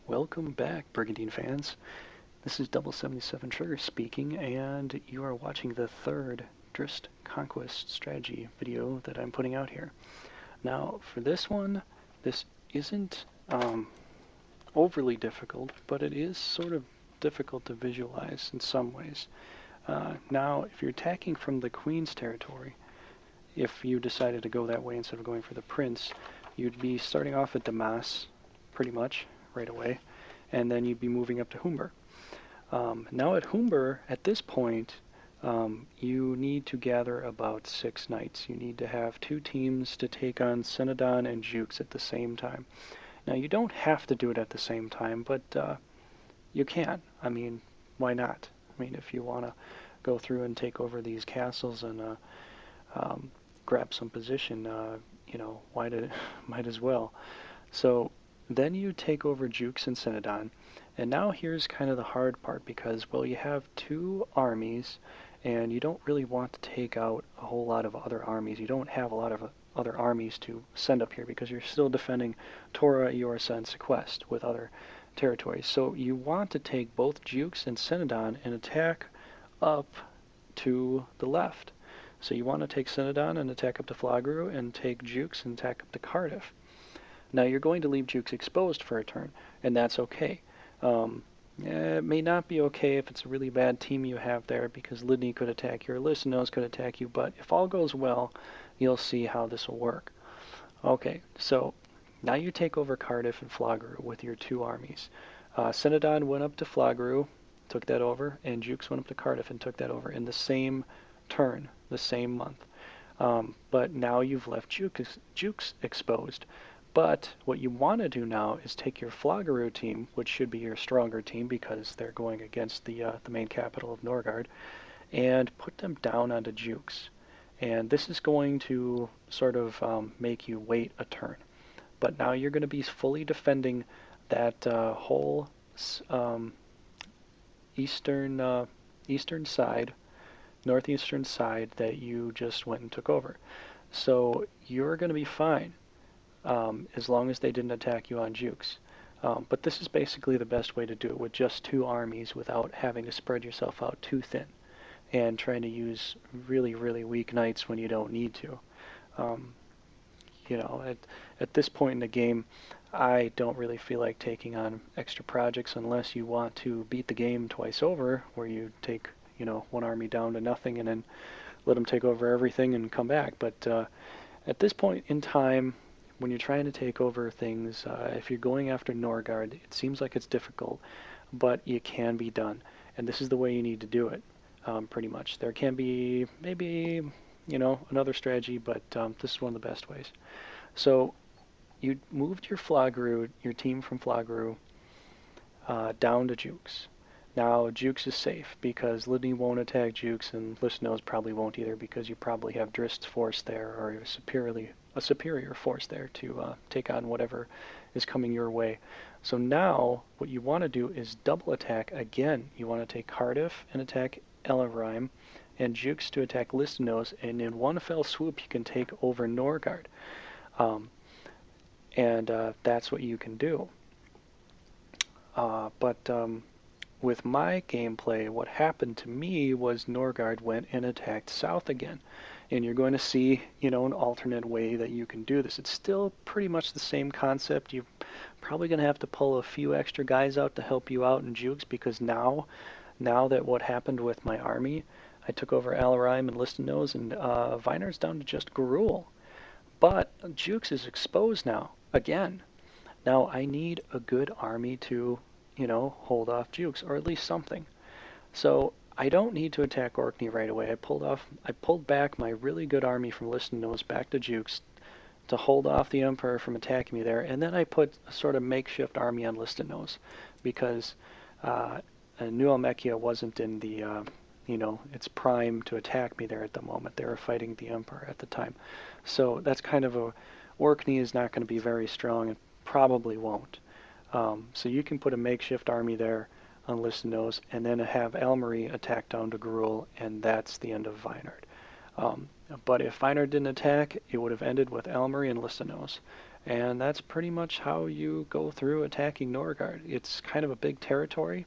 Welcome back, Brigandine fans. This is Double 77 Trigger speaking, and you are watching the third Dryst Conquest strategy video that I'm putting out here. Now, for this one, this isn't overly difficult, but it is sort of difficult to visualize in some ways. Now, if you're attacking from the Queen's territory, if you decided to go that way instead of going for the Prince, you'd be starting off at Damas, pretty much, right away, and then you'd be moving up to Humber. Now at Humber, at this point, you need to gather about 6 knights. You need to have 2 teams to take on Cenodon and Jukes at the same time. Now you don't have to do it at the same time, but you can. I mean, why not? I mean, if you want to go through and take over these castles and grab some position, might as well. So then you take over Jukes and Cenodon, and now here's kind of the hard part because, well, you have 2 armies, and you don't really want to take out a whole lot of other armies. You don't have a lot of other armies to send up here because you're still defending Tora, Eorsa, and Sequest with other territories. So you want to take both Jukes and Cenodon and attack up to the left. So you want to take Cenodon and attack up to Flogru, and take Jukes and attack up to Cardiff. Now you're going to leave Jukes exposed for a turn, and that's okay. It may not be okay if it's a really bad team you have there, because Lidney could attack you, or Listenos could attack you, but if all goes well, you'll see how this will work. Okay, so now you take over Cardiff and Flogru with your 2 armies. Cenodon went up to Flogru, took that over, and Jukes went up to Cardiff and took that over in the same turn, the same month. But now you've left Jukes exposed. But what you want to do now is take your Floggeroo team, which should be your stronger team because they're going against the main capital of Norgard, and put them down onto Jukes. And this is going to sort of make you wait a turn. But now you're going to be fully defending that whole eastern side, northeastern side that you just went and took over. So you're going to be fine. As long as they didn't attack you on Jukes. But this is basically the best way to do it, with just 2 armies without having to spread yourself out too thin and trying to use really, really weak knights when you don't need to. At this point in the game, I don't really feel like taking on extra projects unless you want to beat the game twice over, where you take, 1 army down to nothing and then let them take over everything and come back. But at this point in time, when you're trying to take over things, if you're going after Norgard, it seems like it's difficult, but it can be done. And this is the way you need to do it, pretty much. There can be maybe, another strategy, but this is one of the best ways. So you moved your team from Flogru down to Jukes. Now Jukes is safe because Lidney won't attack Jukes, and Listenos probably won't either because you probably have Dryst's force there, or a superior force there to take on whatever is coming your way. So now what you want to do is double attack again. You want to take Cardiff and attack Elavrim, and Jukes to attack Listenos, and in one fell swoop you can take over Norgard. That's what you can do. With my gameplay, what happened to me was Norgard went and attacked south again. And you're going to see, an alternate way that you can do this. It's still pretty much the same concept. You're probably going to have to pull a few extra guys out to help you out in Jukes, because now that what happened with my army, I took over Alarim and Listenos, and Vinard's down to just Garul. But Jukes is exposed now, again. Now I need a good army to hold off Jukes, or at least something. So I don't need to attack Orkney right away. I pulled back my really good army from Listenos back to Jukes to hold off the Emperor from attacking me there, and then I put a sort of makeshift army on Listenos because New Almechia wasn't in the its prime to attack me there at the moment. They were fighting the Emperor at the time. So that's kind of Orkney is not going to be very strong, and probably won't. So you can put a makeshift army there on Listenos, and then have Almery attack down to Garul, and that's the end of Vinard. But if Vinard didn't attack, it would have ended with Almery and Listenos. And that's pretty much how you go through attacking Norgard. It's kind of a big territory,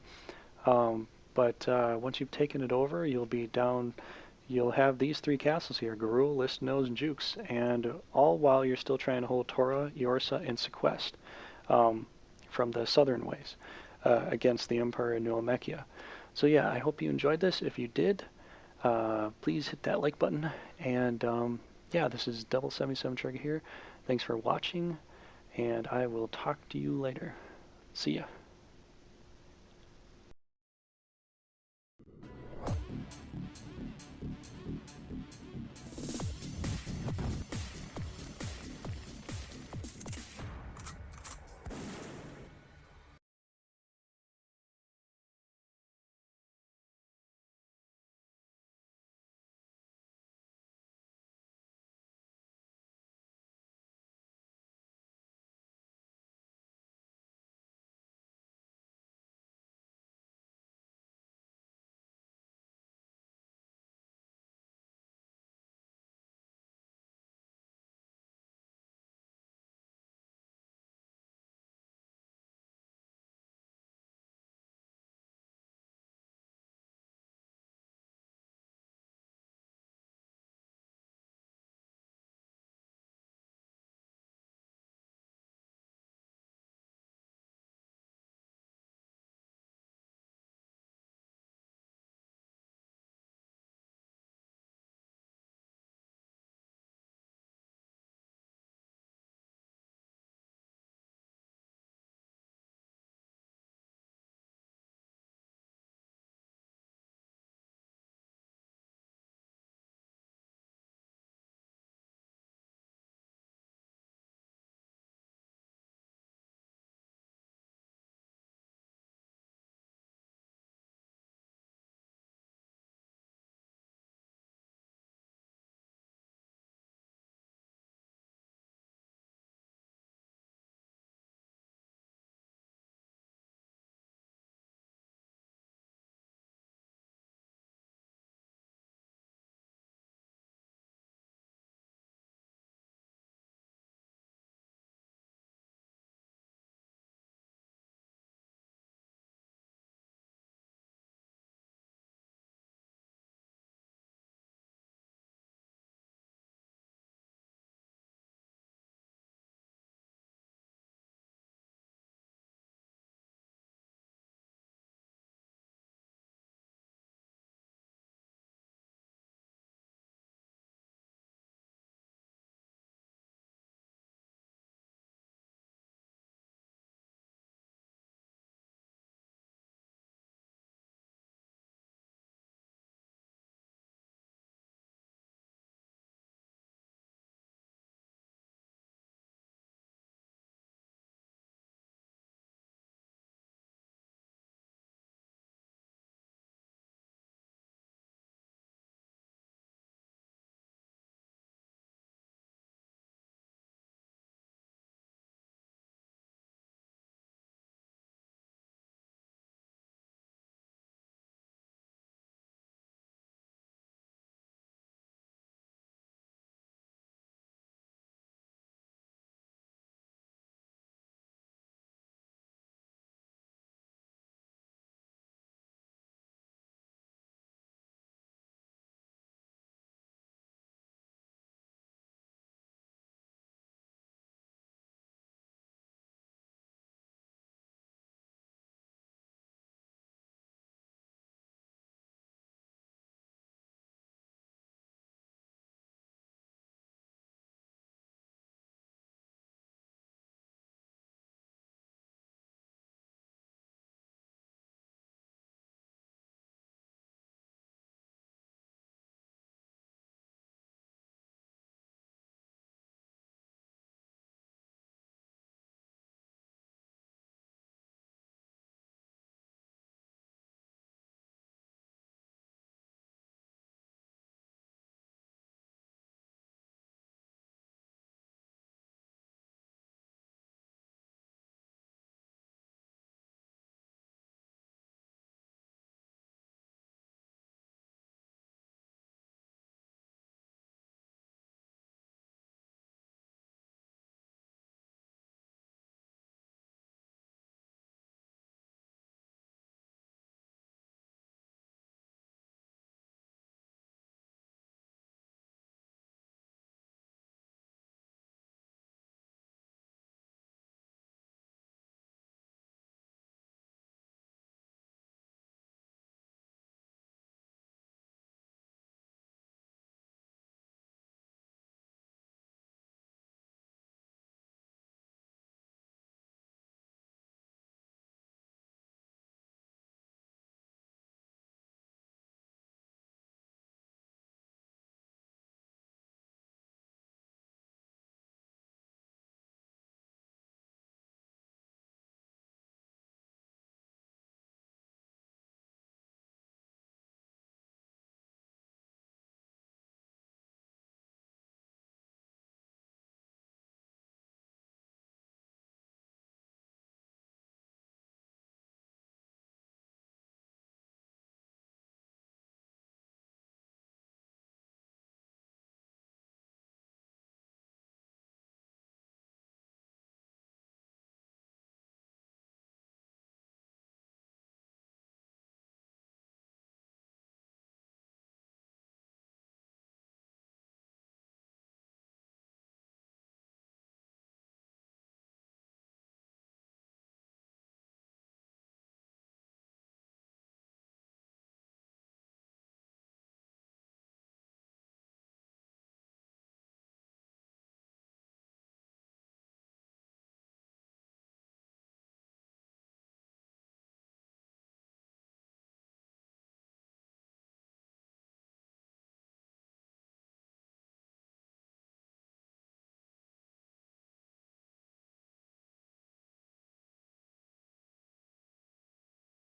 but once you've taken it over, you'll be down. You'll have these three castles here: Garul, Listnose, and Jukes, and all while you're still trying to hold Torah, Yorsa, and Sequest from the southern ways against the Emperor in New Amechia. So yeah, I hope you enjoyed this. If you did, please hit that like button. And yeah, this is Double 77 Trigger here. Thanks for watching, and I will talk to you later. See ya.